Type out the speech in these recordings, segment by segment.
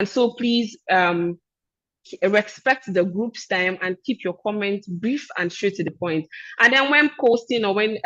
And so please respect the group's time and keep your comments brief and straight to the point. And then when posting or when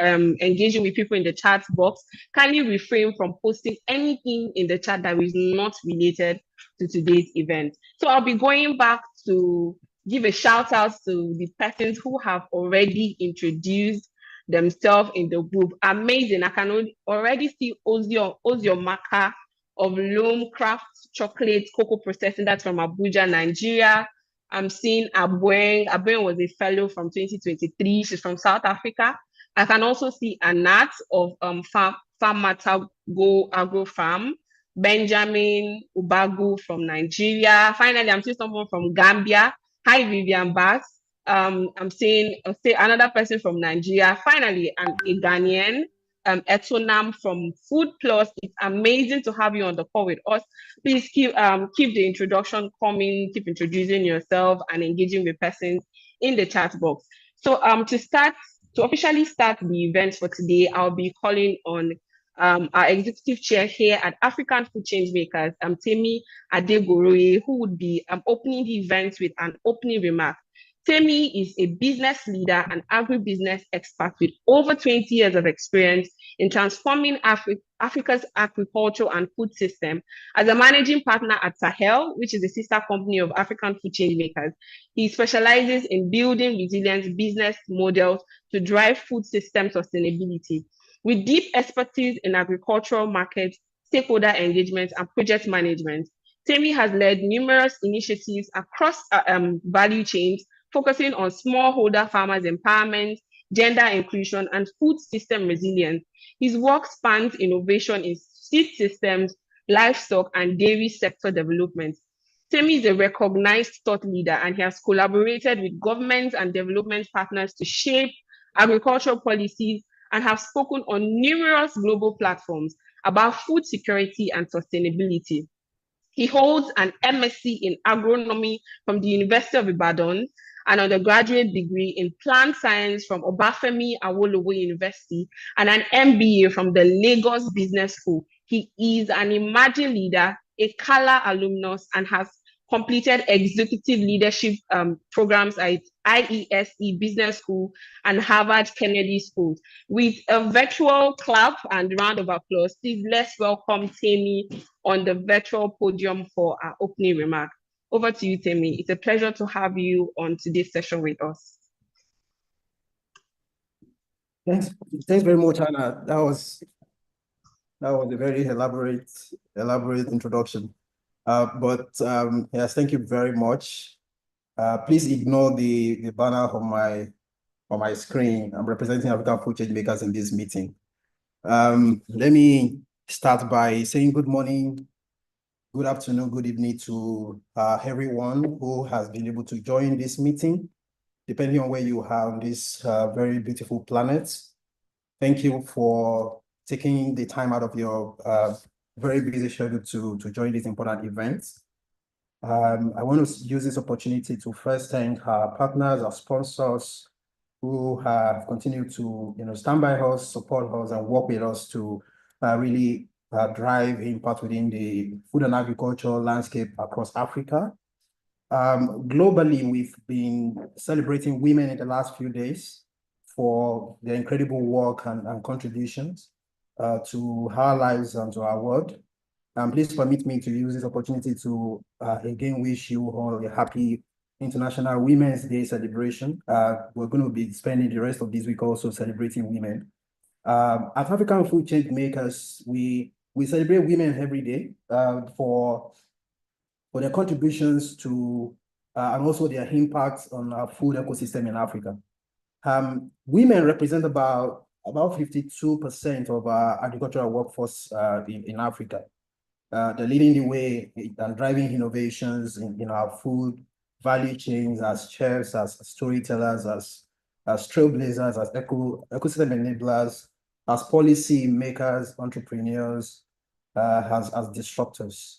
engaging with people in the chat box, kindly refrain from posting anything in the chat that is not related to today's event. So I'll be going back to give a shout out to the persons who have already introduced themselves in the group. Amazing. I can already see Ozio Maka of Loam Craft Chocolate Cocoa Processing. That's from Abuja, Nigeria. I'm seeing Abweng. Abweng was a fellow from 2023. She's from South Africa. I can also see Anat of Farm Matago Agro Farm. Benjamin Ubagu from Nigeria. Finally, I'm seeing someone from Gambia. Hi, Vivian Bass. I'm seeing another person from Nigeria. Finally, a Ghanaian, Etonam from Food Plus. It's amazing to have you on the call with us. Please keep the introduction coming, keep introducing yourself and engaging with persons in the chat box. So to officially start the event for today, I'll be calling on our executive chair here at African Food Changemakers, Temi Adegoroye, who would be opening the event with an opening remark. Temi is a business leader and agribusiness expert with over 20 years of experience in transforming Africa's agricultural and food system. As a managing partner at Sahel, which is a sister company of African Food Changemakers, he specializes in building resilient business models to drive food system sustainability. With deep expertise in agricultural markets, stakeholder engagement, and project management, Temi has led numerous initiatives across value chains, focusing on smallholder farmers' empowerment, gender inclusion, and food system resilience. His work spans innovation in seed systems, livestock, and dairy sector development. Temi is a recognized thought leader, and he has collaborated with governments and development partners to shape agricultural policies and have spoken on numerous global platforms about food security and sustainability. He holds an MSc in agronomy from the University of Ibadan, an undergraduate degree in plant science from Obafemi Awolowo University, and an MBA from the Lagos Business School. He is an emerging leader, a CALA alumnus, and has completed executive leadership programs at IESE Business School and Harvard Kennedy School. With a virtual clap and round of applause, please let's welcome Temi on the virtual podium for our opening remark. Over to you, Temi. It's a pleasure to have you on today's session with us. Thanks very much, Anna. That was a very elaborate introduction. Yes, thank you very much. Please ignore the banner on my screen. I'm representing African Food Changemakers in this meeting. Let me start by saying good morning, good afternoon, good evening to everyone who has been able to join this meeting, depending on where you are on this very beautiful planet. Thank you for taking the time out of your very busy schedule to join this important event. I want to use this opportunity to first thank our partners, our sponsors, who have continued to stand by us, support us, and work with us to really drive impact within the food and agricultural landscape across Africa. Globally, we've been celebrating women in the last few days for their incredible work and contributions to our lives and to our world. Please permit me to use this opportunity to again wish you all a happy International Women's Day celebration. We're going to be spending the rest of this week also celebrating women. At African Food Changemakers, we celebrate women every day for their contributions to and also their impact on our food ecosystem in Africa. Women represent about 52% of our agricultural workforce in Africa. They're leading the way and driving innovations in our food value chains as chefs, as storytellers, as trailblazers, as ecosystem enablers, as policy makers, entrepreneurs, as disruptors.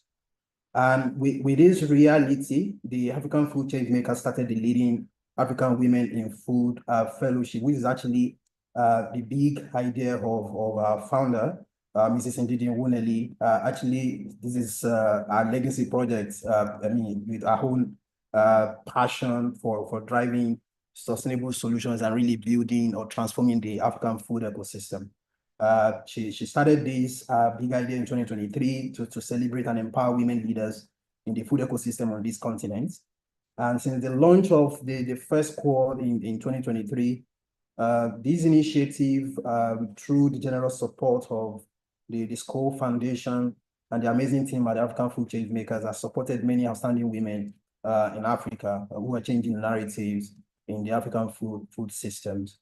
And with this reality, the African Food Changemakers started the Leading African Women in Food Fellowship, which is actually the big idea of our founder, Mrs. Ndidi Nwuneli. Actually, this is our legacy project. I mean, with our own passion for driving sustainable solutions and really building or transforming the African food ecosystem. She started this big idea in 2023 to celebrate and empower women leaders in the food ecosystem on this continent. And since the launch of the first quad in 2023, this initiative, through the generous support of the Skoll Foundation and the amazing team at African Food Change Makers, has supported many outstanding women in Africa who are changing narratives in the African food systems.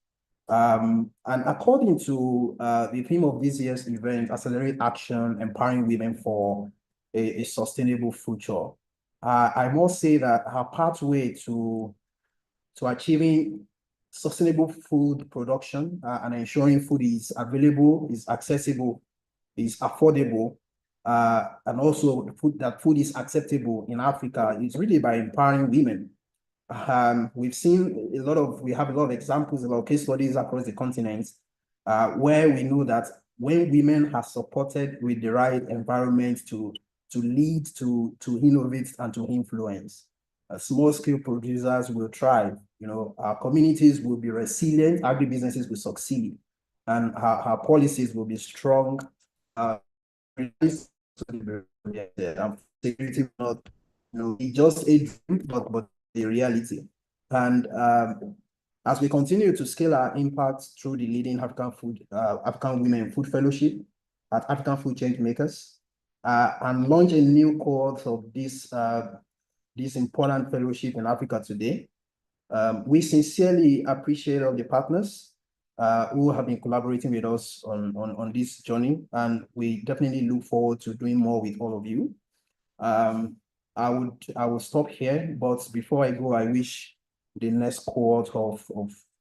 And according to the theme of this year's event, Accelerate Action, Empowering Women for a Sustainable Future, I must say that her pathway to achieving sustainable food production and ensuring food is available, is accessible, is affordable, and also food is acceptable in Africa is really by empowering women. We've seen we have a lot of examples, about case studies across the continent, where we know that when women are supported with the right environment to lead, to innovate, and to influence, small scale producers will thrive. Our communities will be resilient, agribusinesses will succeed, and our policies will be strong. Security not, it's just a dream, but the reality. And as we continue to scale our impact through the leading African Women Food Fellowship at African Food Change Makers, and launch a new cohort of this important fellowship in Africa today, we sincerely appreciate all the partners who have been collaborating with us on this journey, and we definitely look forward to doing more with all of you. I will stop here, but before I go, I wish the next cohort of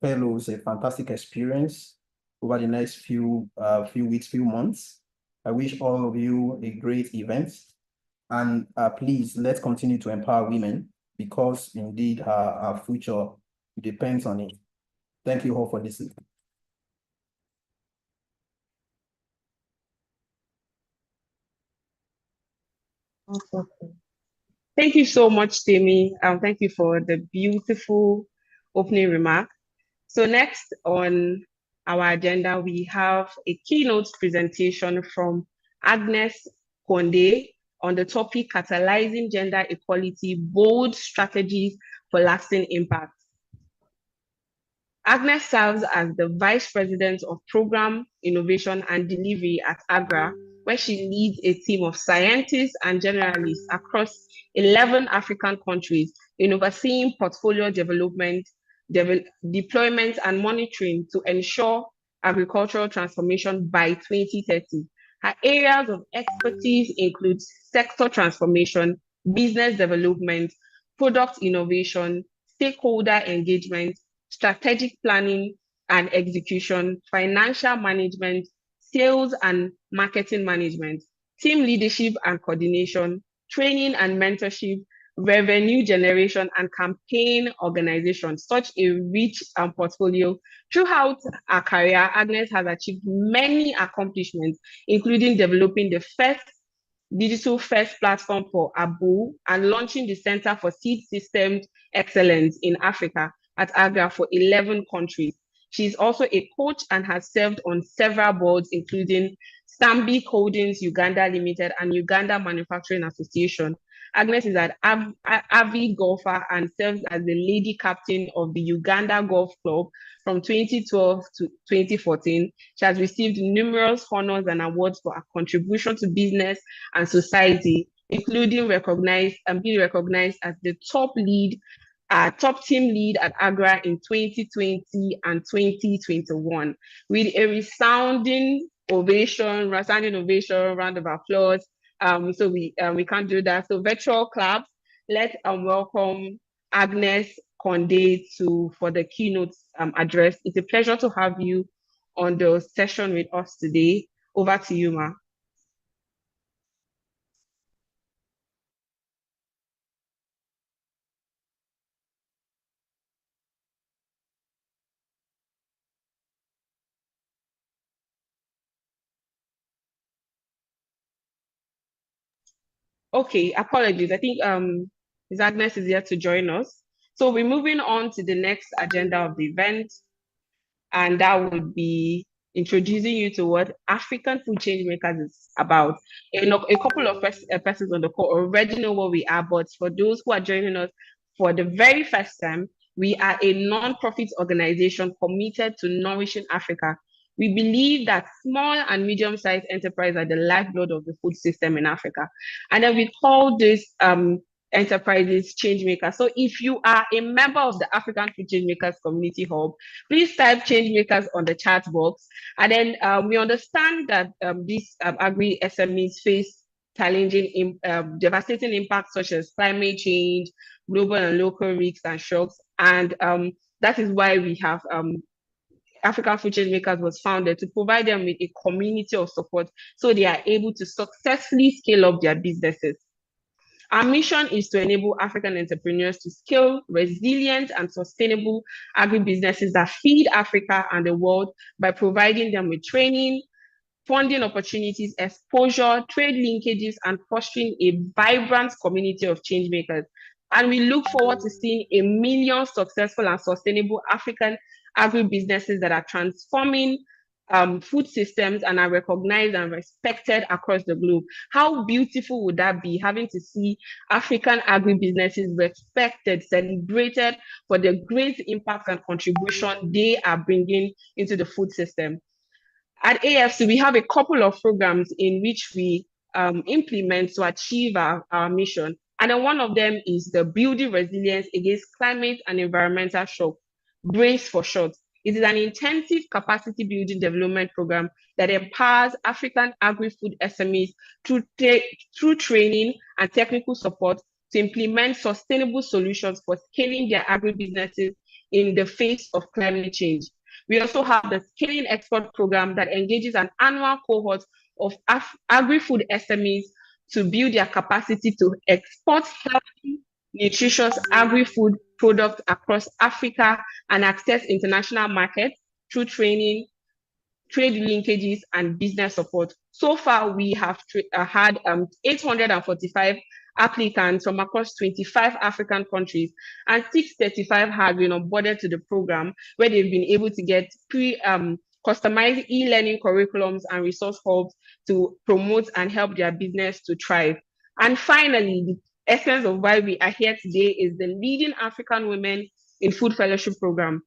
fellows a fantastic experience over the next few weeks, few months. I wish all of you a great event, and please, let's continue to empower women, because indeed our future depends on it. Thank you all for listening. Thank you so much, Temi. Thank you for the beautiful opening remark. So next on our agenda, we have a keynote presentation from Agnes Konde on the topic Catalyzing Gender Equality, Bold Strategies for Lasting Impact. Agnes serves as the Vice President of Program, Innovation and Delivery at AGRA, where she leads a team of scientists and generalists across 11 African countries in overseeing portfolio development, deployment, and monitoring to ensure agricultural transformation by 2030. Her areas of expertise include sector transformation, business development, product innovation, stakeholder engagement, strategic planning and execution, financial management, sales and marketing management, team leadership and coordination, training and mentorship, revenue generation, and campaign organization. Such a rich portfolio. Throughout her career, Agnes has achieved many accomplishments, including developing the first digital-first platform for ABU and launching the Center for Seed Systems Excellence in Africa at AGRA for 11 countries. She is also a coach and has served on several boards, including Stanbic Holdings Uganda Limited and Uganda Manufacturing Association. Agnes is an avid golfer and serves as the lady captain of the Uganda Golf Club from 2012 to 2014. She has received numerous honors and awards for her contribution to business and society, including being recognized as the top team lead at AGRA in 2020 and 2021, with a resounding ovation, round of applause. So we can't do that. So virtual claps. Let's welcome Agnes Konde for the keynote address. It's a pleasure to have you on the session with us today. Over to you, Ma. Okay, apologies. I think Ms. Agnes is here to join us. So we're moving on to the next agenda of the event, and that would be introducing you to what African Food Change Makers is about. A couple of persons on the call already know what we are, but for those who are joining us for the very first time, we are a non-profit organization committed to nourishing Africa. We believe that small and medium-sized enterprises are the lifeblood of the food system in Africa. And then we call this enterprises change makers. So if you are a member of the African Food Change Makers Community Hub, please type change makers on the chat box. And then we understand that these agri SMEs face challenging, devastating impacts such as climate change, global and local risks and shocks. And that is why we have African Food Change Makers was founded to provide them with a community of support so they are able to successfully scale up their businesses. Our mission is to enable African entrepreneurs to scale resilient and sustainable agribusinesses that feed Africa and the world by providing them with training, funding opportunities, exposure, trade linkages, and fostering a vibrant community of change makers. And we look forward to seeing a million successful and sustainable African agribusinesses that are transforming food systems and are recognized and respected across the globe. How beautiful would that be, having to see African agribusinesses respected, celebrated for the great impact and contribution they are bringing into the food system? At AFC, we have a couple of programs in which we implement to achieve our mission. And then one of them is the Building Resilience Against Climate and Environmental Shock, BRACE for short. It is an intensive capacity building development program that empowers African agri-food SMEs through training and technical support to implement sustainable solutions for scaling their agribusinesses in the face of climate change. We also have the Scaling Export Program that engages an annual cohort of agri-food SMEs to build their capacity to export healthy, nutritious agri-food products across Africa and access international markets through training, trade linkages, and business support. So far, we have had 845 applicants from across 25 African countries, and 635 have been onboarded to the program, where they've been able to get customized e-learning curriculums and resource hubs to promote and help their business to thrive. And finally, the essence of why we are here today is the Leading African Women in Food Fellowship Program,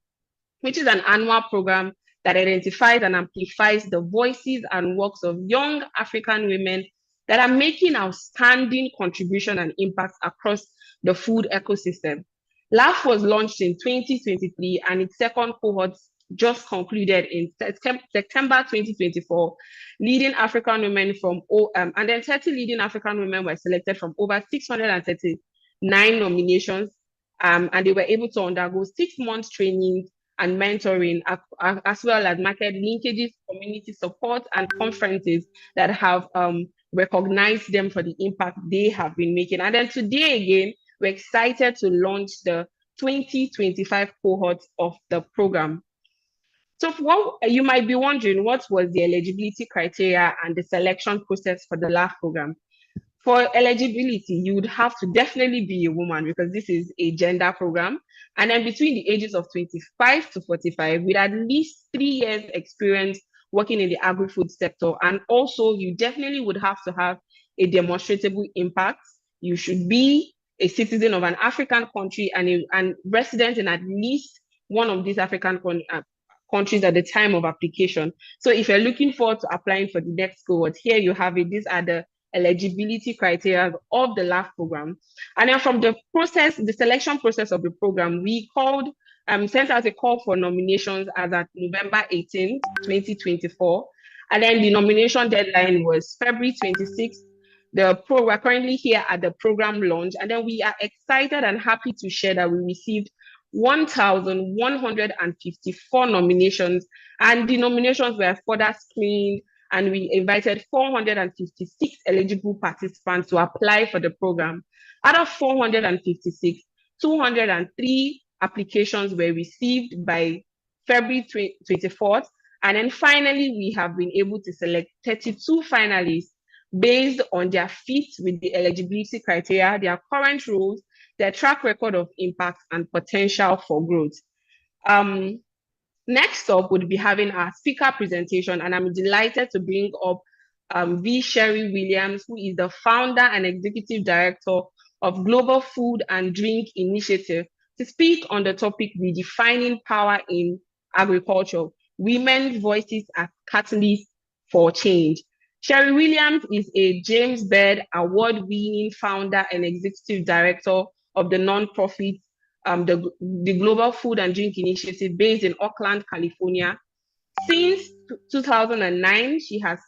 which is an annual program that identifies and amplifies the voices and works of young African women that are making outstanding contribution and impact across the food ecosystem. LAWFF was launched in 2023, and its second cohort just concluded in September 2024. Leading African women and then 30 leading African women were selected from over 639 nominations, and they were able to undergo 6 months training and mentoring, as well as market linkages, community support, and conferences that have recognized them for the impact they have been making. And then today again, we're excited to launch the 2025 cohort of the program. So what you might be wondering, what was the eligibility criteria and the selection process for the LAWFF program? For eligibility, you would have to definitely be a woman, because this is a gender program. And then between the ages of 25 to 45, with at least 3 years experience working in the agri-food sector. And also, you definitely would have to have a demonstrable impact. You should be a citizen of an African country and resident in at least one of these African countries at the time of application. So if you're looking forward to applying for the next cohort, here you have it. These are the eligibility criteria of the LAWFF program. And then from the process, the selection process of the program, we sent out a call for nominations as at November 18th, 2024. And then the nomination deadline was February 26th. We're currently here at the program launch, and then we are excited and happy to share that we received 1,154 nominations, and the nominations were further screened, and we invited 456 eligible participants to apply for the program. Out of 456, 203 applications were received by February 24th. And then finally, we have been able to select 32 finalists, based on their fit with the eligibility criteria, their current roles, their track record of impact, and potential for growth. Next up would be having our speaker presentation, and I'm delighted to bring up V. Sherry Williams, who is the founder and executive director of Global Food and Drink Initiative, to speak on the topic redefining power in agriculture, women's voices as catalysts for change. Sherry Williams is a James Beard award-winning founder and executive director of the nonprofit the Global Food and Drink Initiative based in Oakland, California. Since 2009, she has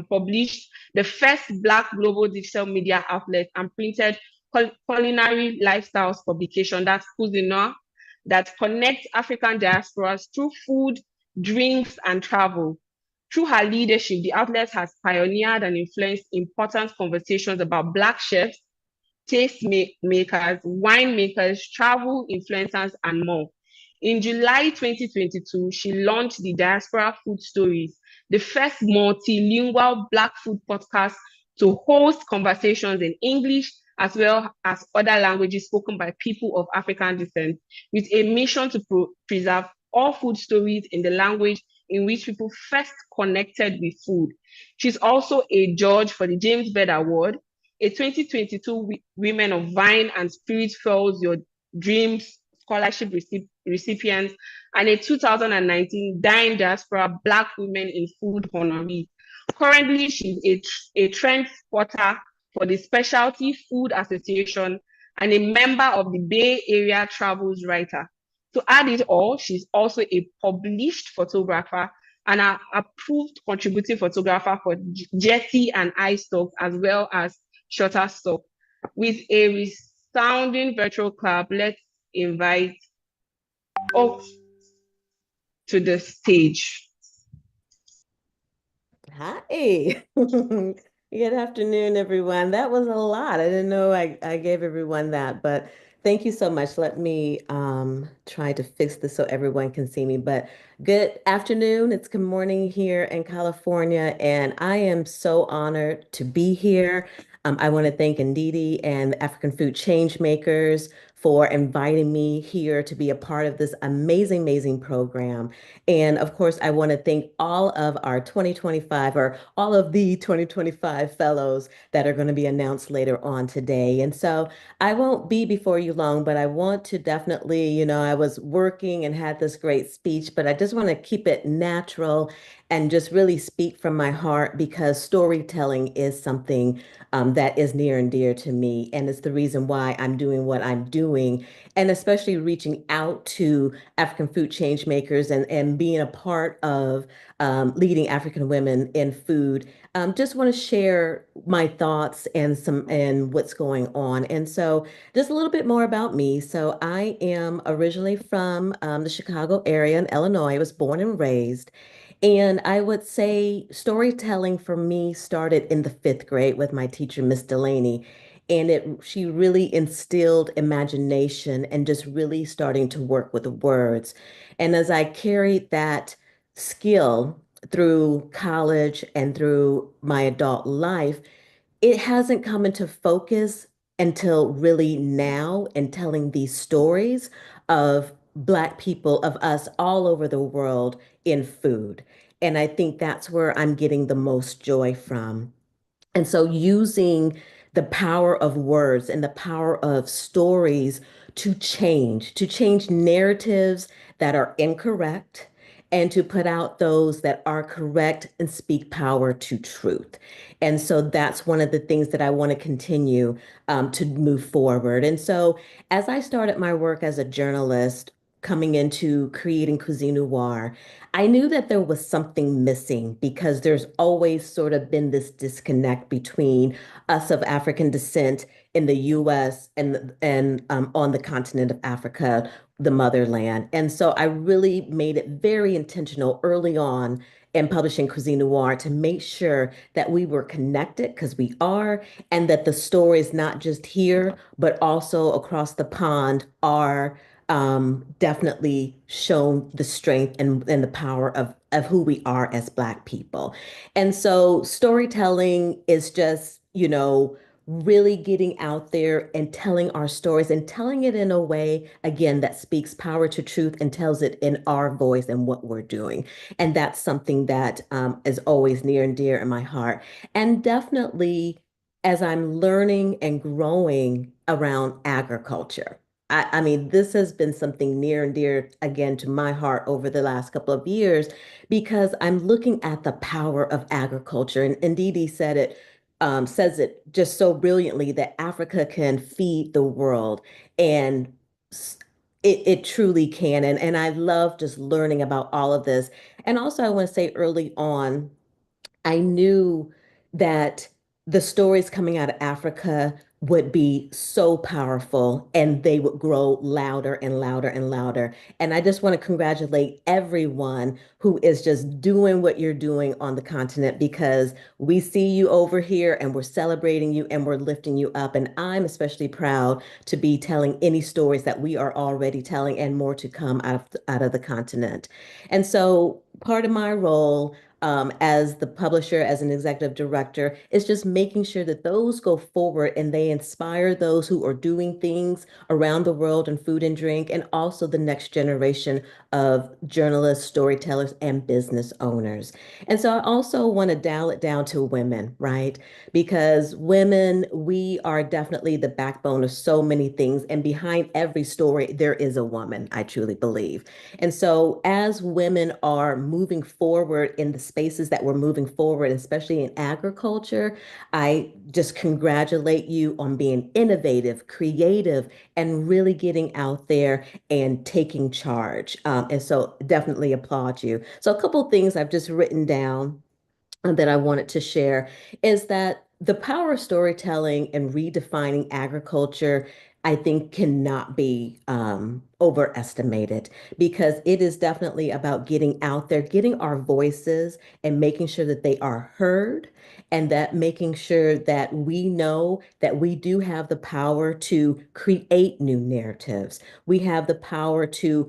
published the first Black global digital media outlet and printed culinary lifestyles publication, that's Cuisine, that connects African diasporas through food, drinks, and travel. Through her leadership, the outlet has pioneered and influenced important conversations about Black chefs, taste makers, winemakers, travel influencers, and more. In July 2022, she launched the Diaspora Food Stories, the first multilingual Black food podcast to host conversations in English as well as other languages spoken by people of African descent, with a mission to preserve all food stories in the language in which people first connected with food. She's also a judge for the James Beard Award, a 2022 Women of Vine and Spirit Fuels Your Dreams Scholarship recipient, and a 2019 Dine Diaspora Black Women in Food honoree. Currently, she's a trend spotter for the Specialty Food Association and a member of the Bay Area Travels Writer. To add it all, she's also a published photographer and an approved contributing photographer for Jetty and iStock, as well as Shutterstock. With a resounding virtual clap, let's invite up to the stage. Hi. Good afternoon, everyone. That was a lot. I didn't know I gave everyone that, but thank you so much. Let me try to fix this so everyone can see me. But good afternoon. It's good morning here in California, and I am so honored to be here. I want to thank Ndidi and the African Food Changemakers for inviting me here to be a part of this amazing, amazing program. And of course, I want to thank all of our 2025 or all of the 2025 fellows that are going to be announced later on today. And so I won't be before you long, but I want to definitely, I was working and had this great speech, but I just want to keep it natural and just really speak from my heart because storytelling is something that is near and dear to me. And it's the reason why I'm doing what I'm doing, and especially reaching out to African food change makers and being a part of leading African women in food. Just want to share my thoughts and what's going on. And so just a little bit more about me. So I am originally from the Chicago area in Illinois. I was born and raised. And I would say storytelling for me started in the fifth grade with my teacher, Miss Delaney. And she really instilled imagination and just really starting to work with the words. And as I carried that skill through college and through my adult life, it hasn't come into focus until really now and telling these stories of Black people, of us all over the world in food. And I think that's where I'm getting the most joy from. And so using the power of words and the power of stories to change narratives that are incorrect and to put out those that are correct and speak power to truth. And so that's one of the things that I want to continue to move forward. And so as I started my work as a journalist, coming into creating Cuisine Noir, I knew that there was something missing because there's always sort of been this disconnect between us of African descent in the US and on the continent of Africa, the motherland. And so I really made it very intentional early on in publishing Cuisine Noir to make sure that we were connected because we are, and that the stories not just here, but also across the pond are definitely shown the strength and the power of who we are as Black people. And so storytelling is just, really getting out there and telling our stories and telling it in a way, again, that speaks power to truth and tells it in our voice and what we're doing. And that's something that is always near and dear in my heart. And definitely as I'm learning and growing around agriculture. I mean, this has been something near and dear again to my heart over the last couple of years because I'm looking at the power of agriculture. And Dee says it just so brilliantly that Africa can feed the world. And it truly can. And I love just learning about all of this. And also, I want to say early on, I knew that the stories coming out of Africa would be so powerful and they would grow louder and louder and louder. And I just want to congratulate everyone who is just doing what you're doing on the continent because we see you over here and we're celebrating you and we're lifting you up. And I'm especially proud to be telling any stories that we are already telling and more to come out of the continent. And so part of my role as the publisher, as an executive director, is just making sure that those go forward and they inspire those who are doing things around the world in food and drink, and also the next generation of journalists, storytellers, and business owners. And so I also want to dial it down to women, right? Because women, we are definitely the backbone of so many things. And behind every story, there is a woman, I truly believe. And so, as women are moving forward in the spaces that we're moving forward, especially in agriculture, I just congratulate you on being innovative, creative, and really getting out there and taking charge. And so, definitely applaud you. So, a couple of things I've just written down that I wanted to share is that the power of storytelling and redefining agriculture, I think, cannot be overestimated because it is definitely about getting out there, getting our voices and making sure that they are heard, and that making sure that we know that we do have the power to create new narratives. We have the power to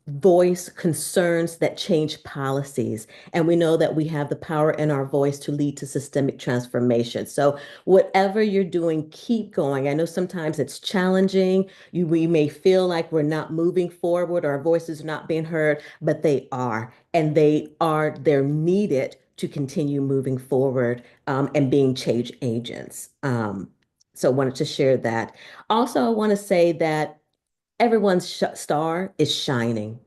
voice concerns that change policies. And we know that we have the power in our voice to lead to systemic transformation. So whatever you're doing, keep going. I know sometimes it's challenging. We may feel like we're not moving forward, our voices are not being heard, but they are. And they're needed to continue moving forward and being change agents. So I wanted to share that. Also, I want to say that everyone's star is shining.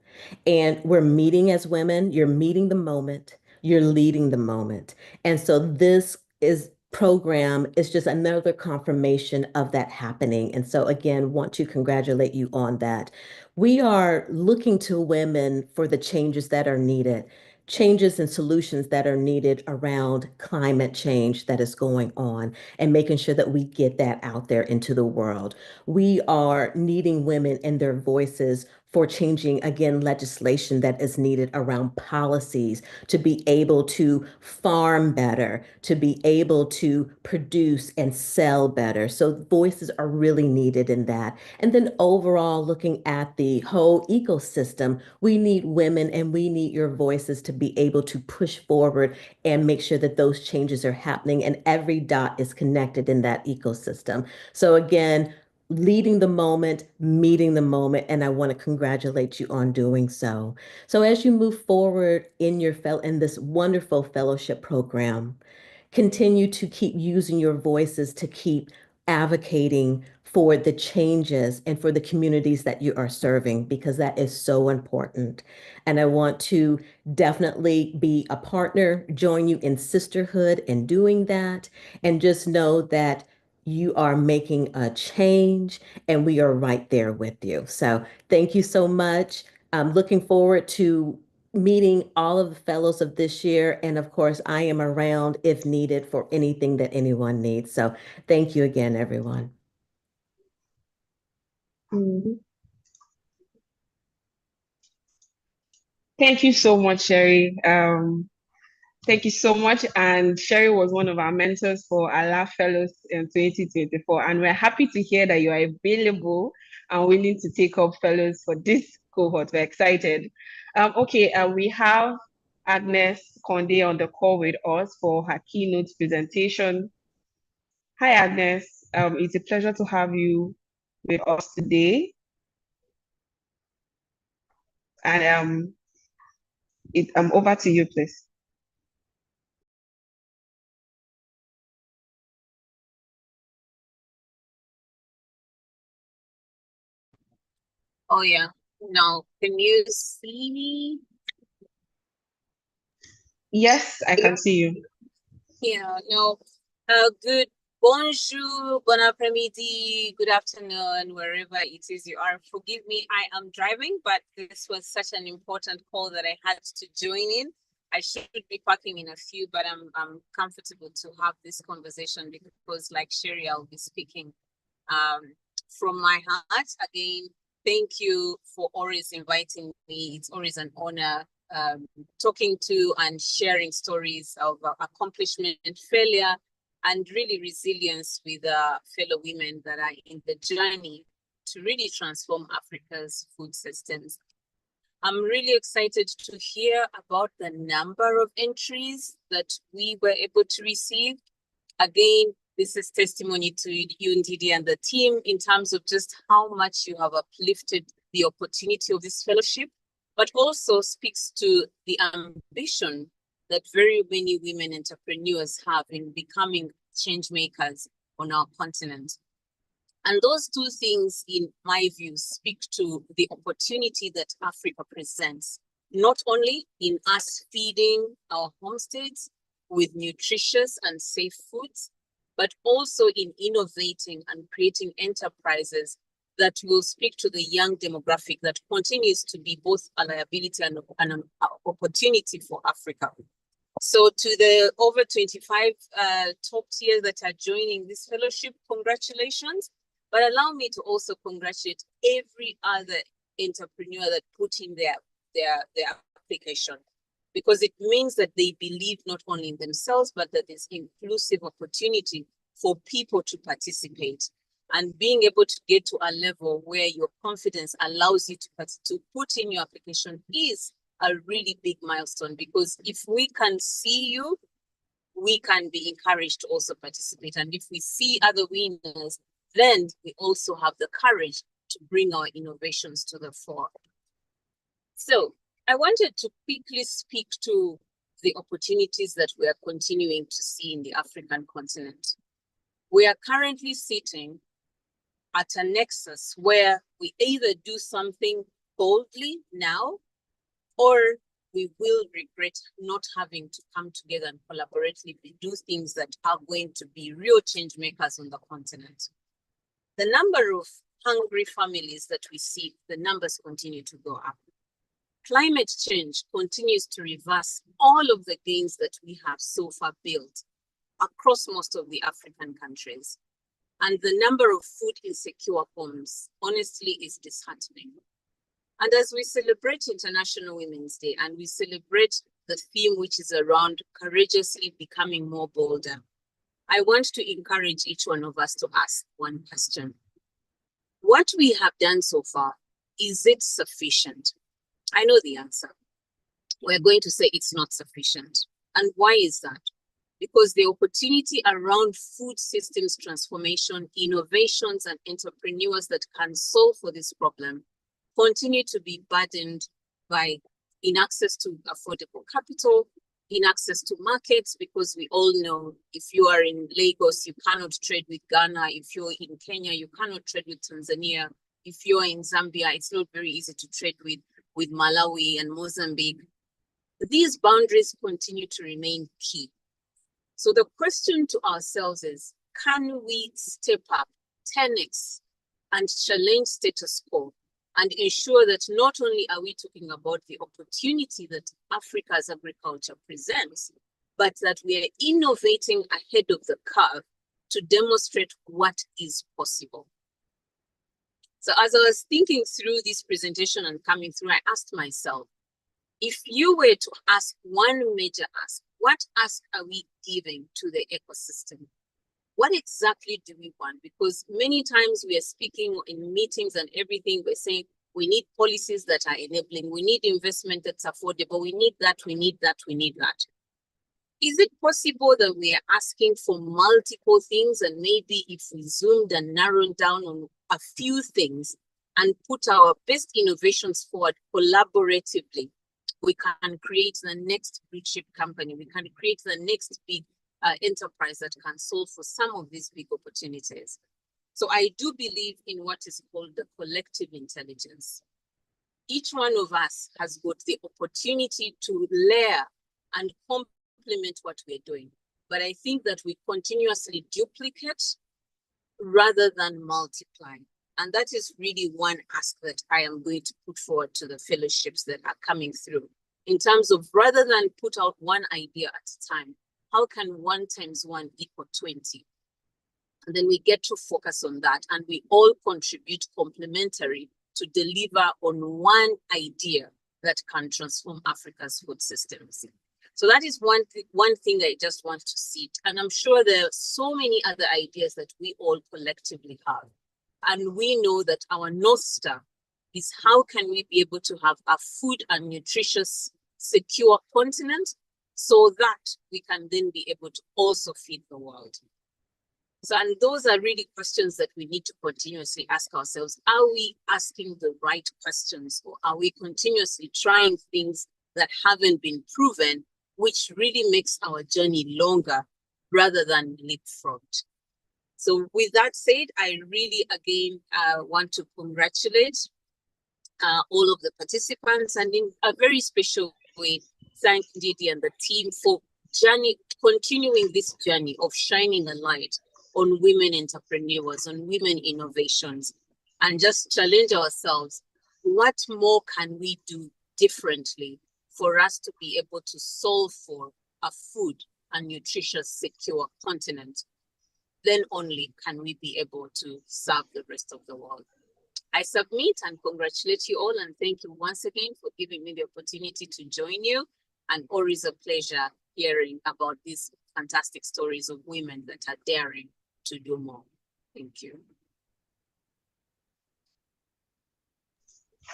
And we're meeting as women, you're meeting the moment, you're leading the moment. And so this is program is just another confirmation of that happening. And so again, want to congratulate you on that. We are looking to women for the changes that are needed. Changes and solutions that are needed around climate change that is going on and making sure that we get that out there into the world. We are needing women and their voices for changing, again, legislation that is needed around policies to be able to farm better, to be able to produce and sell better. So voices are really needed in that. And then overall, looking at the whole ecosystem, we need women and we need your voices to be able to push forward and make sure that those changes are happening and every dot is connected in that ecosystem. So again, leading the moment, meeting the moment, and I want to congratulate you on doing so. So as you move forward in in this wonderful fellowship program, continue to keep using your voices to keep advocating for the changes and for the communities that you are serving, because that is so important. And I want to definitely be a partner, join you in sisterhood in doing that, and just know that you are making a change and we are right there with you. So thank you so much. I'm looking forward to meeting all of the fellows of this year. And of course, I am around if needed for anything that anyone needs. So thank you again, everyone. Mhm. Thank you so much, Sherry. Thank you so much. And Sherry was one of our mentors for our LAWFF Fellows in 2024. And we're happy to hear that you are available are willing to take up fellows for this cohort. We're excited. Okay, we have Agnes Conde on the call with us for her keynote presentation. Hi, Agnes. It's a pleasure to have you with us today. And over to you, please. Oh yeah. Now, can you see me? Yes, I can see you. Yeah, no. Good bonjour, bon après-midi, good afternoon, wherever it is you are. Forgive me, I am driving, but this was such an important call that I had to join in. I should be parking in a few, but I'm comfortable to have this conversation because, like Sherry, I'll be speaking from my heart. Again, thank you for always inviting me. It's always an honor talking to and sharing stories of accomplishment, failure, and really resilience with fellow women that are in the journey to really transform Africa's food systems. I'm really excited to hear about the number of entries that we were able to receive. Again, this is testimony to you, Ndidi, and the team in terms of just how much you have uplifted the opportunity of this fellowship, but also speaks to the ambition that very many women entrepreneurs have in becoming change makers on our continent. And those two things, in my view, speak to the opportunity that Africa presents, not only in us feeding our homesteads with nutritious and safe foods, but also in innovating and creating enterprises that will speak to the young demographic that continues to be both a liability and an opportunity for Africa. So to the over 25 top tiers that are joining this fellowship, congratulations. But allow me to also congratulate every other entrepreneur that put in their application, because it means that they believe not only in themselves, but that there's inclusive opportunity for people to participate. And being able to get to a level where your confidence allows you to put in your application is a really big milestone, because if we can see you, we can be encouraged to also participate. And if we see other winners, then we also have the courage to bring our innovations to the fore. So I wanted to quickly speak to the opportunities that we are continuing to see in the African continent. We are currently sitting at a nexus where we either do something boldly now, or we will regret not having to come together and collaboratively do things that are going to be real change makers on the continent. The number of hungry families that we see, the numbers continue to go up. Climate change continues to reverse all of the gains that we have so far built across most of the African countries. And the number of food insecure homes, honestly, is disheartening. And as we celebrate International Women's Day and we celebrate the theme which is around courageously becoming more bolder, I want to encourage each one of us to ask one question. What we have done so far, is it sufficient? I know the answer. We're going to say it's not sufficient. And why is that? Because the opportunity around food systems transformation, innovations, and entrepreneurs that can solve for this problem continue to be burdened by inaccess to affordable capital, inaccess to markets, because we all know if you are in Lagos, you cannot trade with Ghana. If you're in Kenya, you cannot trade with Tanzania. If you're in Zambia, it's not very easy to trade with Malawi and Mozambique. These boundaries continue to remain key. So the question to ourselves is, can we step up 10x and challenge status quo and ensure that not only are we talking about the opportunity that Africa's agriculture presents, but that we are innovating ahead of the curve to demonstrate what is possible. So as I was thinking through this presentation and coming through, I asked myself, if you were to ask one major ask, what ask are we giving to the ecosystem? what exactly do we want? Because many times we are speaking in meetings and everything, we're saying we need policies that are enabling, we need investment that's affordable, we need that, we need that, we need that. Is it possible that we are asking for multiple things, and maybe if we zoomed and narrowed down on a few things and put our best innovations forward collaboratively, we can create the next blue chip company, we can create the next big enterprise that can solve for some of these big opportunities. So I do believe in what is called the collective intelligence. Each one of us has got the opportunity to layer and complement what we're doing. But I think that we continuously duplicate rather than multiply. And that is really one ask that I am going to put forward to the fellowships that are coming through. In terms of, rather than put out one idea at a time, how can 1 times 1 equal 20? And then we get to focus on that, and we all contribute complementary to deliver on one idea that can transform Africa's food systems. So that is one thing I just want to see. And I'm sure there are so many other ideas that we all collectively have. And we know that our North Star is how can we be able to have a food and nutritious, secure continent so that we can then be able to also feed the world. So, and those are really questions that we need to continuously ask ourselves. Are we asking the right questions, or are we continuously trying things that haven't been proven, which really makes our journey longer rather than leapfrogged? So with that said, I really, again, want to congratulate all of the participants, and in a very special way, thank Didi and the team for continuing this journey of shining a light on women entrepreneurs, on women innovations, and just challenge ourselves. What more can we do differently for us to be able to solve for a food and nutritious, secure continent? Then only can we be able to serve the rest of the world. I submit and congratulate you all, and thank you once again for giving me the opportunity to join you. And always a pleasure hearing about these fantastic stories of women that are daring to do more. Thank you.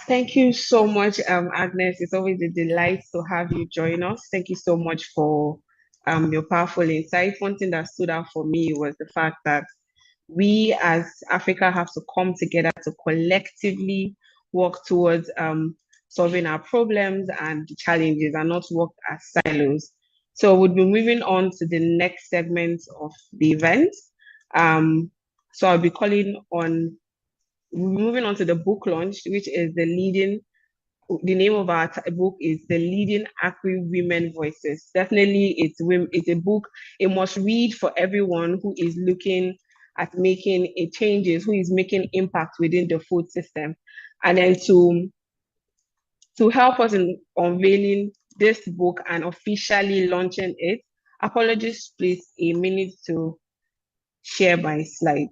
Thank you so much, Agnes. It's always a delight to have you join us. Thank you so much for your powerful insight. One thing that stood out for me was the fact that we as Africa have to come together to collectively work towards solving our problems and challenges, and not work as silos. So we'll be moving on to the next segment of the event. So I'll be moving on to the book launch, which is the name of our book is The Leading Agri Women Voices. Definitely, it's a book, a must read for everyone who is looking at making a changes, who is making impact within the food system. And then to help us in unveiling this book and officially launching it, apologies, please, a minute to share my slide.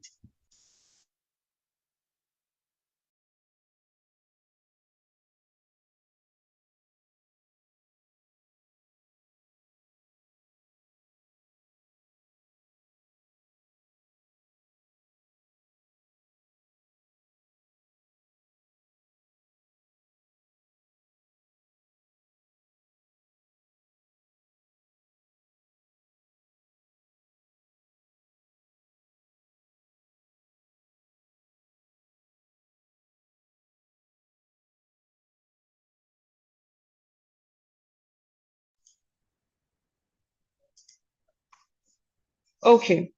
Okay.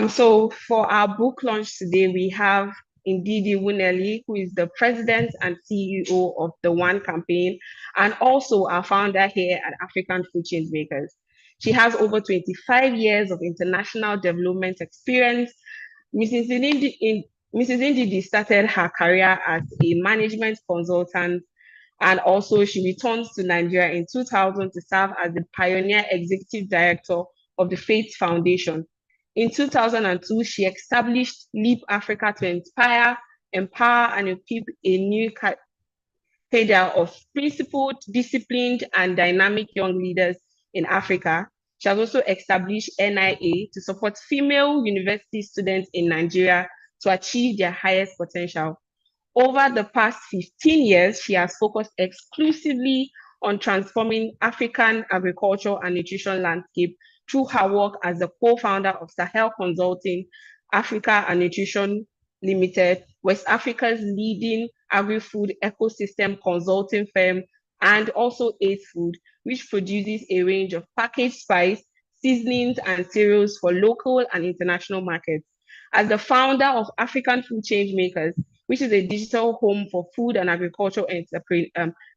So for our book launch today, we have Ndidi Wuneli, who is the president and CEO of the One Campaign, and also our founder here at African Food Changemakers. She has over 25 years of international development experience. Mrs. Ndidi started her career as a management consultant, and also she returned to Nigeria in 2000 to serve as the pioneer executive director of the Faith Foundation. In 2002, she established Leap Africa to inspire, empower, and equip a new cadre of principled, disciplined, and dynamic young leaders in Africa. She has also established NIA to support female university students in Nigeria to achieve their highest potential. Over the past 15 years, she has focused exclusively on transforming African agriculture and nutrition landscape through her work as the co-founder of Sahel Consulting, Africa and Nutrition Limited, West Africa's leading agri-food ecosystem consulting firm, and also Ace Food, which produces a range of packaged spice, seasonings, and cereals for local and international markets. As the founder of African Food Changemakers, which is a digital home for food and agricultural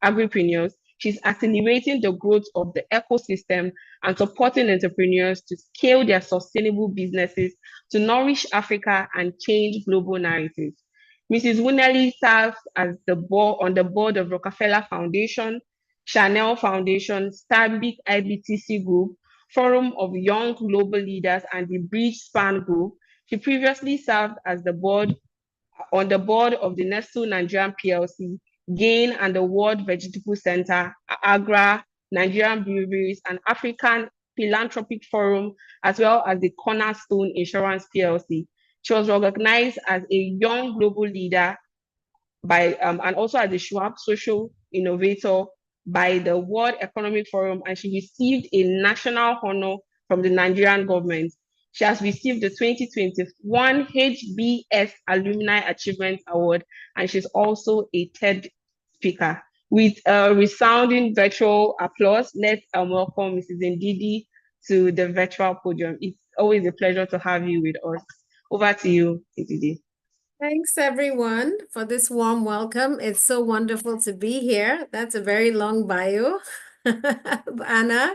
agripreneurs, she's accelerating the growth of the ecosystem and supporting entrepreneurs to scale their sustainable businesses to nourish Africa and change global narratives. Mrs. Wuneli serves as on the board of Rockefeller Foundation, Chanel Foundation, Stanbic IBTC Group, Forum of Young Global Leaders, and the Bridge Span Group. She previously served as on the board of the Nestle Nigerian PLC, GAIN and the World Vegetable Center, AGRA, Nigerian Breweries, and African Philanthropic Forum, as well as the Cornerstone Insurance PLC. She was recognized as a young global leader and also as a Schwab Social Innovator by the World Economic Forum, and she received a national honor from the Nigerian government. She has received the 2021 HBS Alumni Achievement Award, and she's also a TED speaker. With a resounding virtual applause, let's welcome Mrs. Ndidi to the virtual podium. It's always a pleasure to have you with us. Over to you, Ndidi. Thanks, everyone, for this warm welcome. It's so wonderful to be here. That's a very long bio, Anna.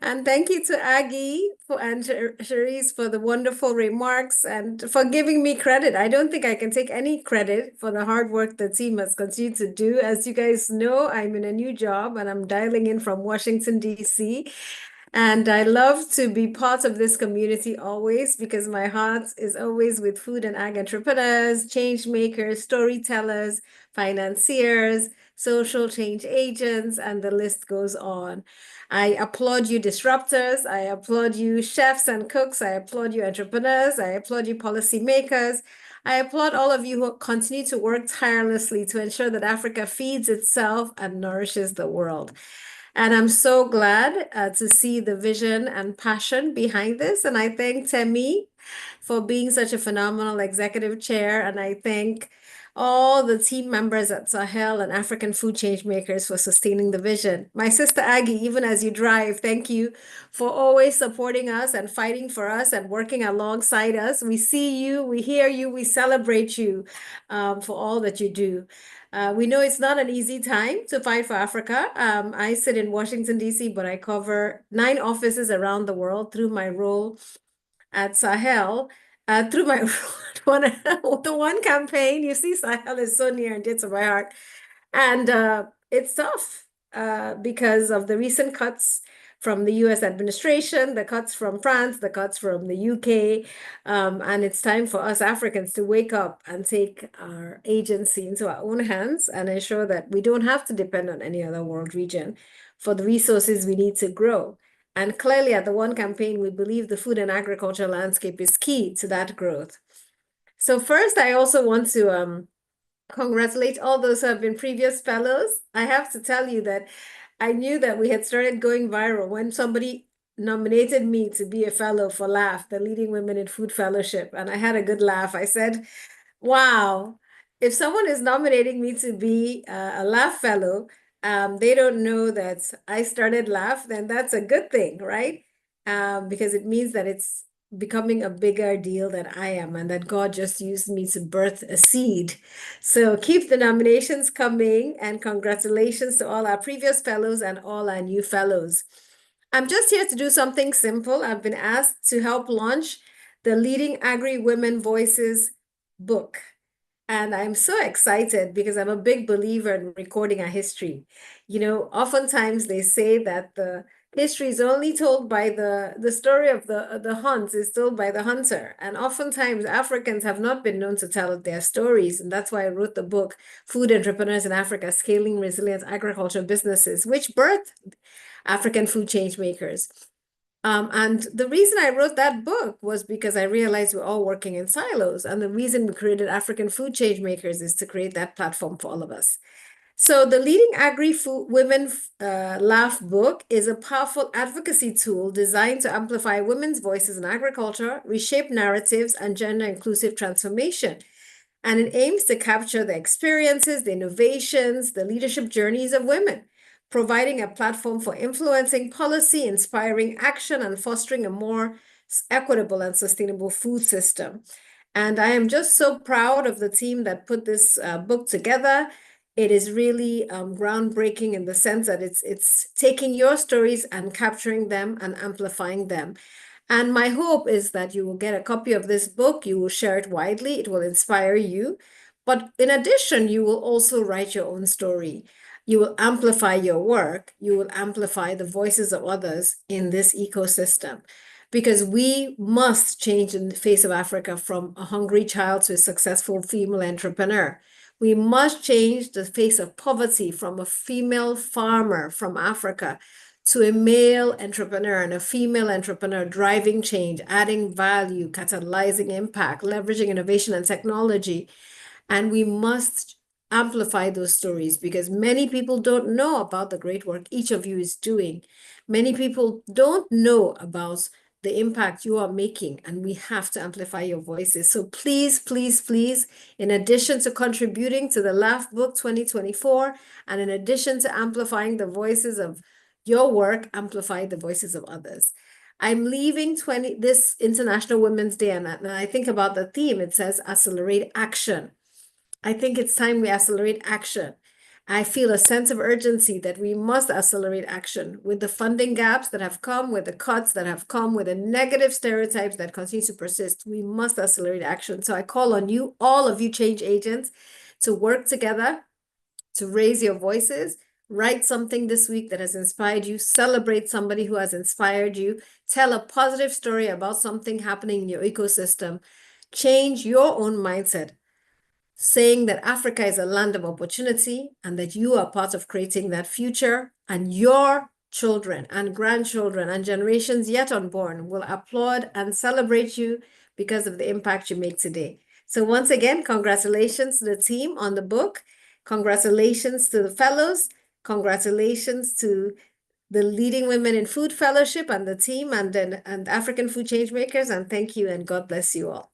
And thank you to Aggie and Cherise for the wonderful remarks and for giving me credit. I don't think I can take any credit for the hard work the team has continued to do. As you guys know, I'm in a new job and I'm dialing in from Washington, D.C. And I love to be part of this community always because my heart is always with food and ag entrepreneurs, change makers, storytellers, financiers, social change agents, and the list goes on. I applaud you disruptors. I applaud you chefs and cooks. I applaud you entrepreneurs. I applaud you policymakers. I applaud all of you who continue to work tirelessly to ensure that Africa feeds itself and nourishes the world. And I'm so glad to see the vision and passion behind this. And I thank Temi for being such a phenomenal executive chair. And I thank all the team members at Sahel and African Food Changemakers for sustaining the vision. My sister Aggie, even as you drive, thank you for always supporting us and fighting for us and working alongside us. We see you, we hear you, we celebrate you for all that you do. We know it's not an easy time to fight for Africa. I sit in Washington, D.C., but I cover 9 offices around the world through my role at Sahel, through my the one campaign. You see, Sahel is so near and dear to my heart. And it's tough because of the recent cuts from the US administration, the cuts from France, the cuts from the UK. And it's time for us Africans to wake up and take our agency into our own hands and ensure that we don't have to depend on any other world region for the resources we need to grow. And clearly at the One Campaign, we believe the food and agriculture landscape is key to that growth. So first, I also want to congratulate all those who have been previous fellows. I have to tell you that I knew that we had started going viral when somebody nominated me to be a fellow for LAWFF, the Leading Women in Food Fellowship. And I had a good laugh. I said, wow, if someone is nominating me to be a LAWFF fellow, they don't know that I started LAWFF, then that's a good thing, right? Because it means that it's becoming a bigger deal than I am and that God just used me to birth a seed. So keep the nominations coming and congratulations to all our previous fellows and all our new fellows. I'm just here to do something simple. I've been asked to help launch the Leading Agri Women Voices book. And I'm so excited because I'm a big believer in recording our history. You know, oftentimes they say that the history is only told by the story of the hunt is told by the hunter. And oftentimes Africans have not been known to tell their stories. And that's why I wrote the book, Food Entrepreneurs in Africa, Scaling Resilient Agriculture Businesses, which birthed African Food Changemakers. And the reason I wrote that book was because I realized we're all working in silos. And the reason we created African Food Change Makers is to create that platform for all of us. So the Leading Agri-Food Women LAWFF book is a powerful advocacy tool designed to amplify women's voices in agriculture, reshape narratives, and gender-inclusive transformation. And it aims to capture the experiences, the innovations, the leadership journeys of women, providing a platform for influencing policy, inspiring action, and fostering a more equitable and sustainable food system. And I am just so proud of the team that put this book together. It is really groundbreaking in the sense that it's taking your stories and capturing them and amplifying them. And my hope is that you will get a copy of this book, you will share it widely, it will inspire you. But in addition, you will also write your own story. You will amplify your work, you will amplify the voices of others in this ecosystem. Because we must change in the face of Africa from a hungry child to a successful female entrepreneur. We must change the face of poverty from a female farmer from Africa to a male entrepreneur and a female entrepreneur driving change, adding value, catalyzing impact, leveraging innovation and technology. And we must amplify those stories because many people don't know about the great work each of you is doing. Many people don't know about the impact you are making, and we have to amplify your voices. So please, please, please, in addition to contributing to the LAWFF Book 2024, and in addition to amplifying the voices of your work, amplify the voices of others. I'm leaving this International Women's Day, and I think about the theme. It says accelerate action. I think it's time we accelerate action. I feel a sense of urgency that we must accelerate action with the funding gaps that have come, with the cuts that have come, with the negative stereotypes that continue to persist. We must accelerate action. So I call on you, all of you change agents, to work together, to raise your voices, write something this week that has inspired you, celebrate somebody who has inspired you, tell a positive story about something happening in your ecosystem, change your own mindset, saying that Africa is a land of opportunity and that you are part of creating that future, and your children and grandchildren and generations yet unborn will applaud and celebrate you because of the impact you make today. So once again, congratulations to the team on the book. Congratulations to the fellows. Congratulations to the Leading Women in Food Fellowship and the team and African Food Change Makers. And thank you, and God bless you all.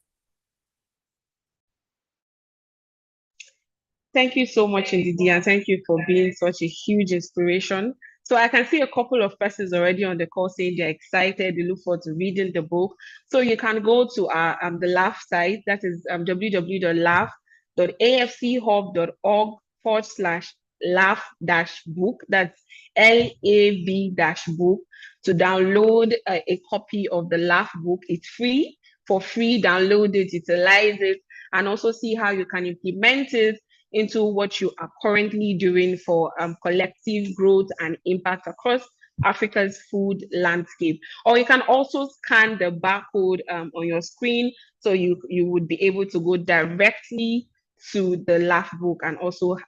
Thank you so much, Ndidi, and thank you for being such a huge inspiration. So I can see a couple of persons already on the call saying they're excited, they look forward to reading the book. So you can go to our the LAWFF site, that is www.laff.org/LAWFF-book, that's LAV-book, to download a copy of the LAWFF book. It's free, for free, download it, utilize it, and also see how you can implement it into what you are currently doing for collective growth and impact across Africa's food landscape. Or you can also scan the barcode on your screen, so you would be able to go directly to the LAWFF book and also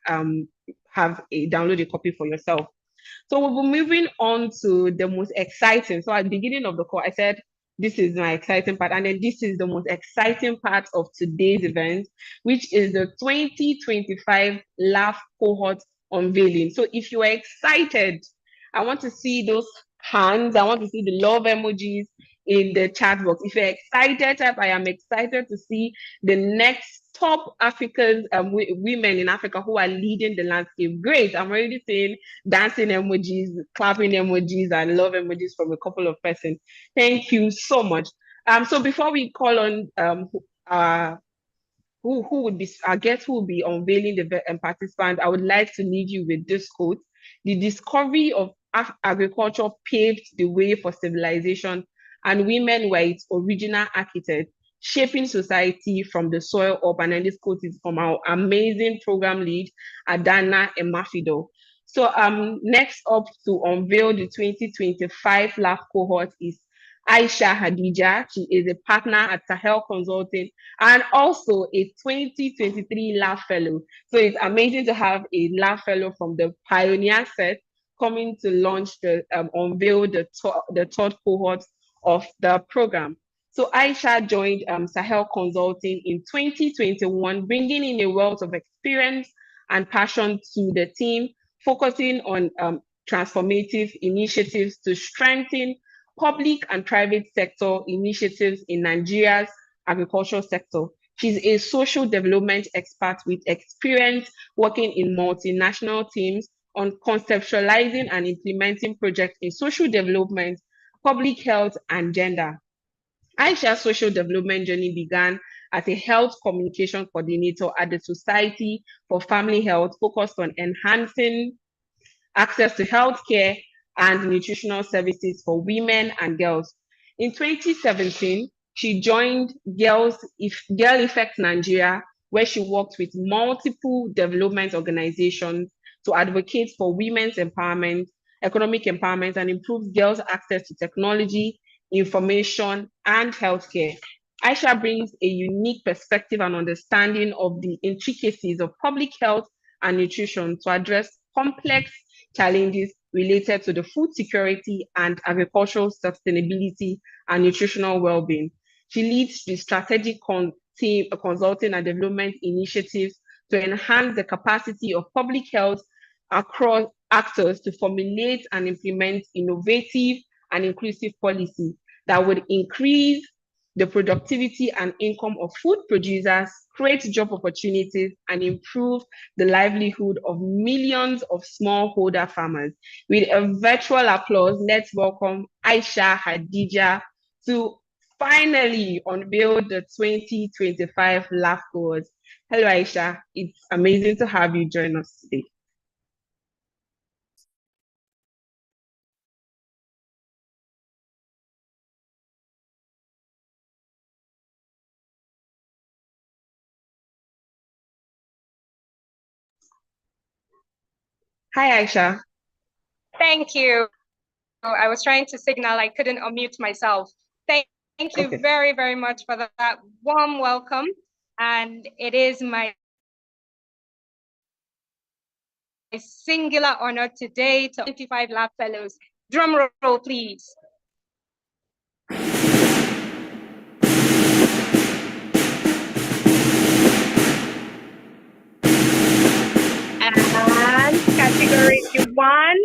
download a copy for yourself. So we'll be moving on to the most exciting. So at the beginning of the call, I said, this is my exciting part. And then this is the most exciting part of today's event, which is the 2025 LAWFF cohort unveiling. So if you are excited, I want to see those hands. I want to see the love emojis in the chat box. If you're excited, I am excited to see the next top African women in Africa who are leading the landscape. Great. I'm already seeing dancing emojis, clapping emojis, and love emojis from a couple of persons. Thank you so much. So before we call on who would be our guest who will be unveiling the participants, I would like to leave you with this quote: "The discovery of agriculture paved the way for civilization, and women were its original architects, shaping society from the soil up." And then this quote is from our amazing program lead, Adana Emafido. So next up to unveil the 2025 LAWFF cohort is Aisha Hadija. She is a partner at Sahel Consulting and also a 2023 LAWFF Fellow. So it's amazing to have a LAWFF Fellow from the pioneer set coming to launch unveil the third cohort of the program. So Aisha joined Sahel Consulting in 2021, bringing in a wealth of experience and passion to the team, focusing on transformative initiatives to strengthen public and private sector initiatives in Nigeria's agricultural sector. She's a social development expert with experience working in multinational teams on conceptualizing and implementing projects in social development, public health, and gender. Aisha's social development journey began as a health communication coordinator at the Society for Family Health, focused on enhancing access to healthcare and nutritional services for women and girls. In 2017, she joined Girl Effect Nigeria, where she worked with multiple development organizations to advocate for women's empowerment, economic empowerment, and improve girls' access to technology, information, and healthcare. Aisha brings a unique perspective and understanding of the intricacies of public health and nutrition to address complex challenges related to the food security and agricultural sustainability and nutritional well-being. She leads the strategic team consulting and development initiatives to enhance the capacity of public health across actors to formulate and implement innovative and inclusive policy that would increase the productivity and income of food producers, create job opportunities, and improve the livelihood of millions of smallholder farmers. With a virtual applause, let's welcome Aisha Hadija to finally unveil the 2025 LAWFF Awards. Hello, Aisha. It's amazing to have you join us today. Hi, Aisha. Thank you. I was trying to signal I couldn't unmute myself. Thank you very, very much for that warm welcome. And it is my singular honor today to 25 LAWFF Fellows. Drum roll, please. And category 1.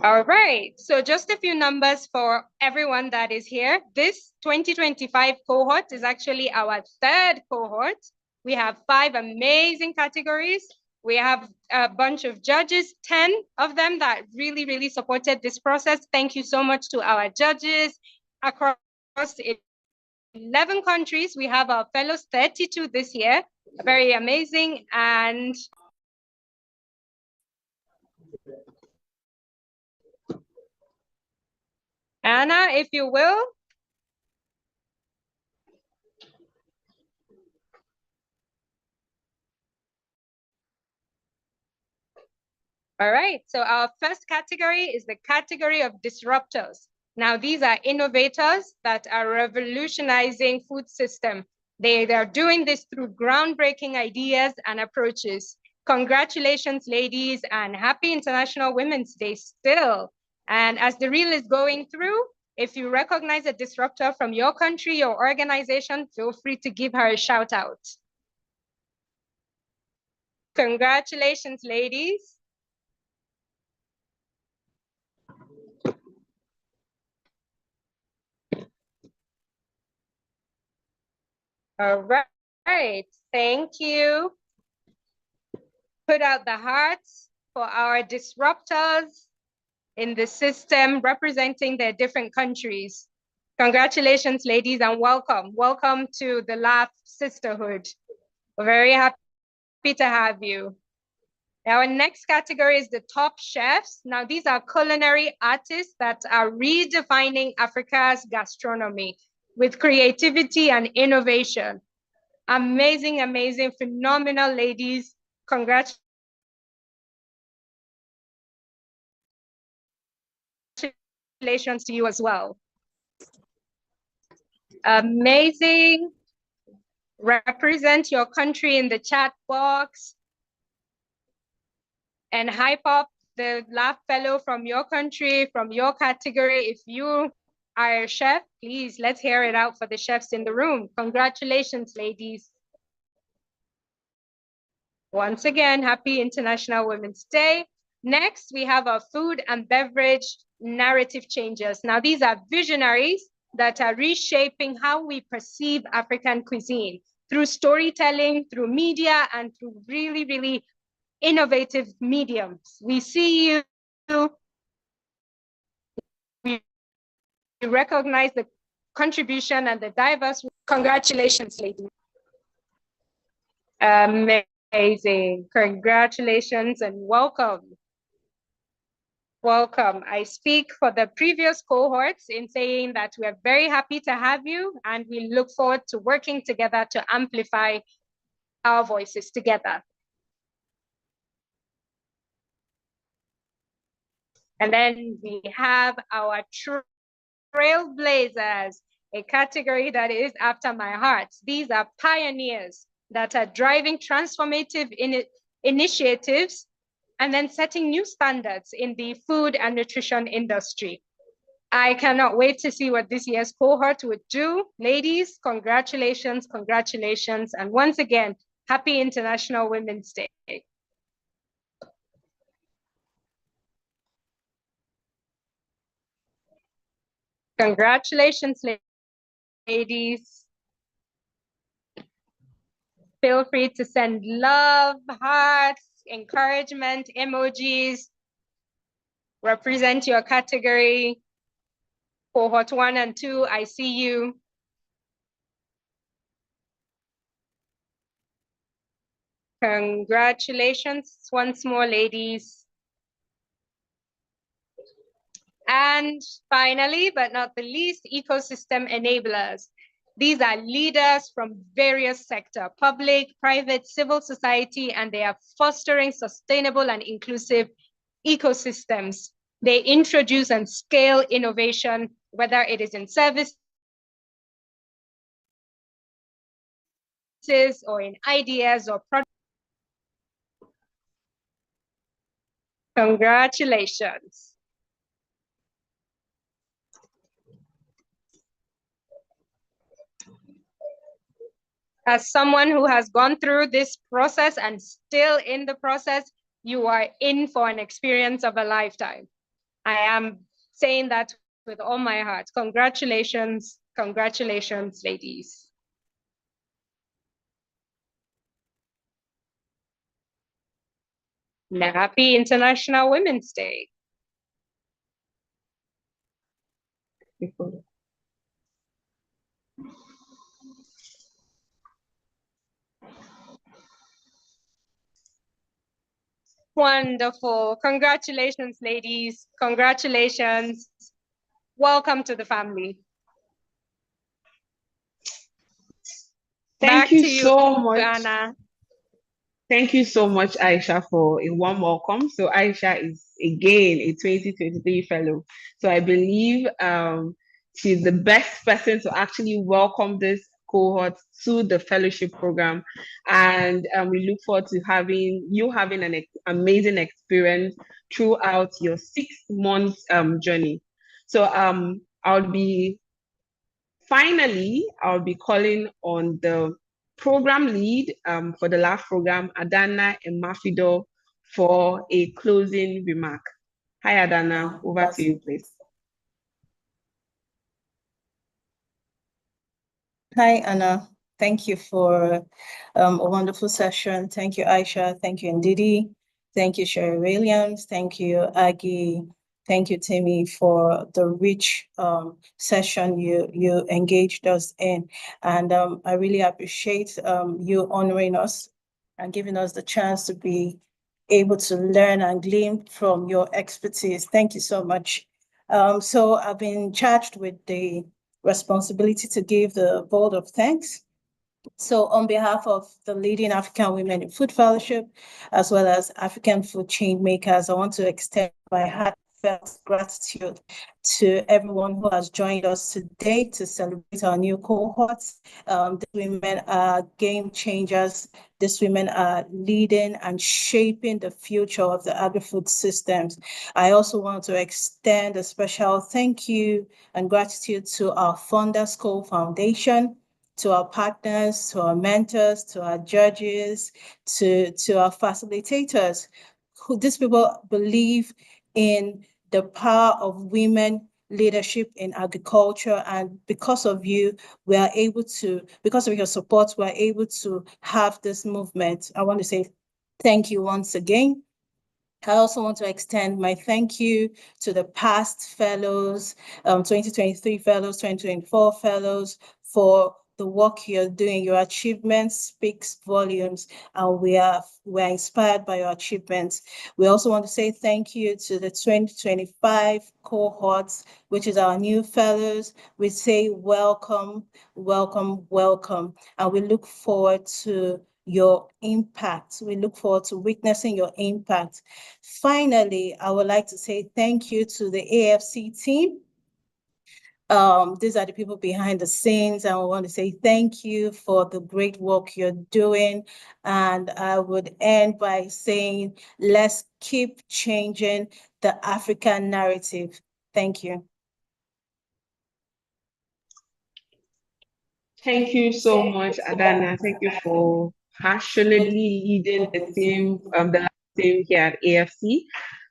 All right, so just a few numbers for everyone that is here. This 2025 cohort is actually our third cohort. We have 5 amazing categories. We have a bunch of judges, 10 of them that really, really supported this process. Thank you so much to our judges across 11 countries. We have our fellows 32 this year, very amazing. And Anna, if you will. All right, so our first category is the category of disruptors. Now, these are innovators that are revolutionizing food system. They are doing this through groundbreaking ideas and approaches. Congratulations, ladies, and happy International Women's Day still. And as the reel is going through, if you recognize a disruptor from your country, your organization, feel free to give her a shout out. Congratulations, ladies. All right, thank you. Put out the hearts for our disruptors in the system representing their different countries. Congratulations, ladies, and welcome. Welcome to the LAWFF Sisterhood. We're very happy to have you. Our next category is the top chefs. Now, these are culinary artists that are redefining Africa's gastronomy with creativity and innovation. Amazing, amazing, phenomenal ladies. Congratulations to you as well. Amazing. represent your country in the chat box and hype up the LAWFF fellow from your country, from your category. If you are a chef, please, let's hear it out for the chefs in the room. Congratulations, ladies. Once again, happy International Women's Day. Next, we have our food and beverage narrative changers. Now, these are visionaries that are reshaping how we perceive African cuisine through storytelling, through media, and through really, really innovative mediums. We see you, we recognize the contribution and the diverse. Congratulations, ladies. Amazing. Congratulations and welcome. Welcome. I speak for the previous cohorts in saying that we are very happy to have you and we look forward to working together to amplify our voices together. And then we have our trailblazers, a category that is after my heart. These are pioneers that are driving transformative initiatives and then setting new standards in the food and nutrition industry. I cannot wait to see what this year's cohort would do. Ladies, congratulations, congratulations. And once again, happy International Women's Day. Congratulations, ladies. Feel free to send love, hearts, encouragement, emojis. Represent your category. Cohort 1 and 2, I see you. Congratulations once more, ladies. And finally, but not the least, ecosystem enablers. These are leaders from various sectors, public, private, civil society, and they are fostering sustainable and inclusive ecosystems. They introduce and scale innovation, whether it is in services or in ideas or products. Congratulations. As someone who has gone through this process and still in the process, you are in for an experience of a lifetime. I am saying that with all my heart. Congratulations, congratulations, ladies. Happy International Women's Day. Wonderful. Congratulations, ladies. Congratulations. Welcome to the family. Thank you so much, Anna. Thank you so much, Aisha, for a warm welcome. So Aisha is again a 2023 fellow. So I believe she's the best person to actually welcome this cohort to the fellowship program. And we look forward to having an amazing experience throughout your 6 months journey. So I'll be calling on the program lead for the LAWFF program, Adana Emafido, for a closing remark. Hi, Adana. Over to you, please. Hi, Anna. Thank you for a wonderful session. Thank you, Aisha. Thank you, Ndidi. Thank you, Sherry Williams. Thank you, Aggie. Thank you, Timmy, for the rich session you engaged us in. And I really appreciate you honoring us and giving us the chance to be able to learn and glean from your expertise. Thank you so much. So I've been charged with the responsibility to give the vote of thanks. So on behalf of the leading African Women in Food Fellowship, as well as African food chain makers, I want to extend my heartfelt gratitude to everyone who has joined us today to celebrate our new cohorts. These women are game changers. These women are leading and shaping the future of the agri-food systems. I also want to extend a special thank you and gratitude to our Founder School Foundation, to our partners, to our mentors, to our judges, to our facilitators. These people believe in the power of women leadership in agriculture, and because of you, we are able to, because of your support, we are able to have this movement. I want to say thank you once again. I also want to extend my thank you to the past fellows, 2023 fellows, 2024 fellows, for the work you're doing. Your achievements speaks volumes, and we're inspired by your achievements. We also want to say thank you to the 2025 cohorts, which is our new fellows. We say welcome, welcome, welcome, and we look forward to your impact. We look forward to witnessing your impact. Finally, I would like to say thank you to the AFC team. These are the people behind the scenes, and I want to say thank you for the great work you're doing. And I would end by saying, let's keep changing the African narrative. Thank you. Thank you so much, Adana. Thank you for passionately leading the team, the last team here at AFC.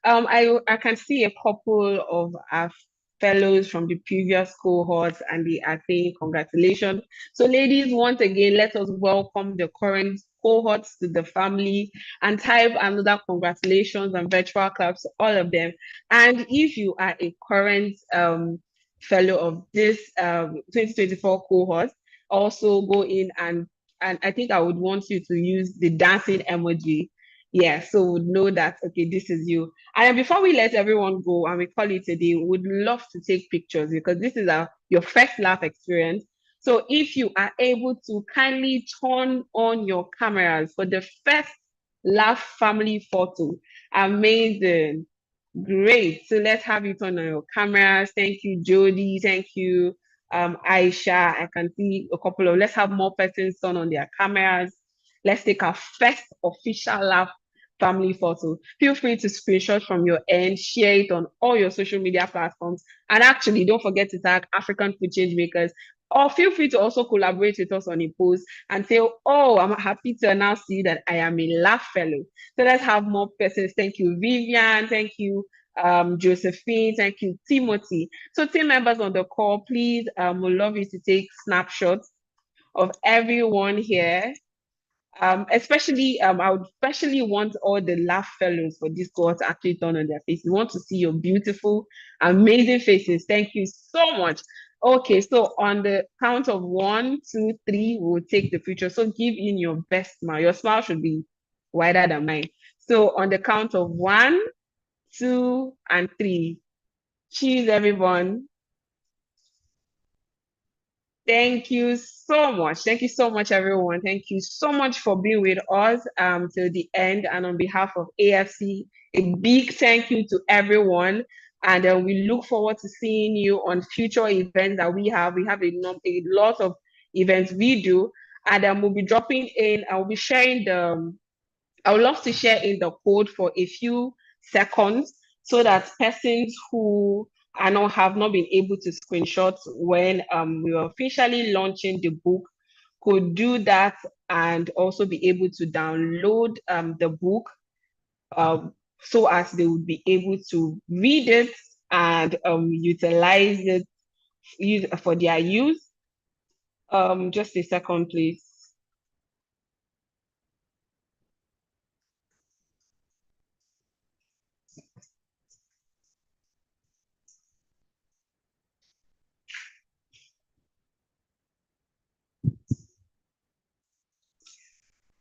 I can see a couple of our fellows from the previous cohorts, and they are saying congratulations. So, ladies, once again, let us welcome the current cohorts to the family and type another congratulations and virtual claps to all of them. And if you are a current fellow of this 2024 cohort, also go in and I think I would want you to use the dancing emoji. Yeah, so we'd know that, okay, this is you. And before we let everyone go and we call it a day, we'd love to take pictures because this is your first LAWFF experience. So if you are able to kindly turn on your cameras for the first LAWFF family photo. Amazing. Great. So let's have you turn on your cameras. Thank you, Jody. Thank you, Aisha. I can see a couple of, let's have more persons turn on their cameras. Let's take our first official LAWFF family photo. Feel free to screenshot from your end, share it on all your social media platforms. And actually, don't forget to tag African Food Changemakers, or feel free to also collaborate with us on a post and say, oh, I'm happy to announce to you that I am a LAWFF fellow. So let's have more persons. Thank you, Vivian. Thank you, Josephine. Thank you, Timothy. So team members on the call, please, we'd love you to take snapshots of everyone here. Especially, I would especially want all the LAWFF fellows for this course to actually turn on their faces. We want to see your beautiful, amazing faces. Thank you so much. Okay, so on the count of 1, 2, 3, we'll take the picture. So give in your best smile. Your smile should be wider than mine. So on the count of 1, 2, and 3. Cheers, everyone. Thank you so much. Thank you so much, everyone. Thank you so much for being with us till the end. And on behalf of AFC, a big thank you to everyone. And we look forward to seeing you on future events that we have. We have a lot of events we do. And we'll be dropping in, I'll be sharing I would love to share in the code for a few seconds so that persons who have not been able to screenshot when we were officially launching the book could do that and also be able to download the book so as they would be able to read it and utilize it for their use. Just a second, please.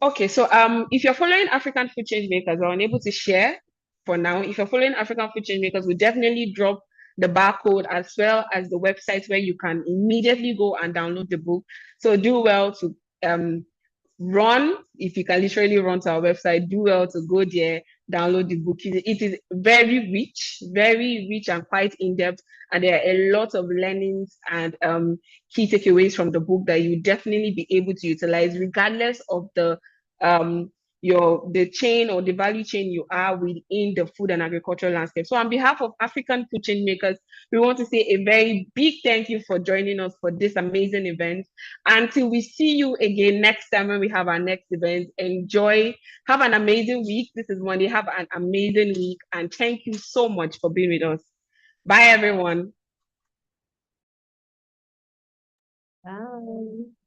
Okay, so if you're following African Food Changemakers, we're unable to share for now. If you're following African Food Changemakers, we definitely drop the barcode as well as the website where you can immediately go and download the book. So do well to run, if you can literally run to our website, do well to go there download the book. It is very rich and quite in-depth, and there are a lot of learnings and key takeaways from the book that you definitely be able to utilize regardless of the the chain or the value chain you are within the food and agricultural landscape. So on behalf of African food chain makers, we want to say a very big thank you for joining us for this amazing event. Until we see you again next time when we have our next event, enjoy, have an amazing week. This is Monday. Have an amazing week, and thank you so much for being with us. Bye, everyone. Bye.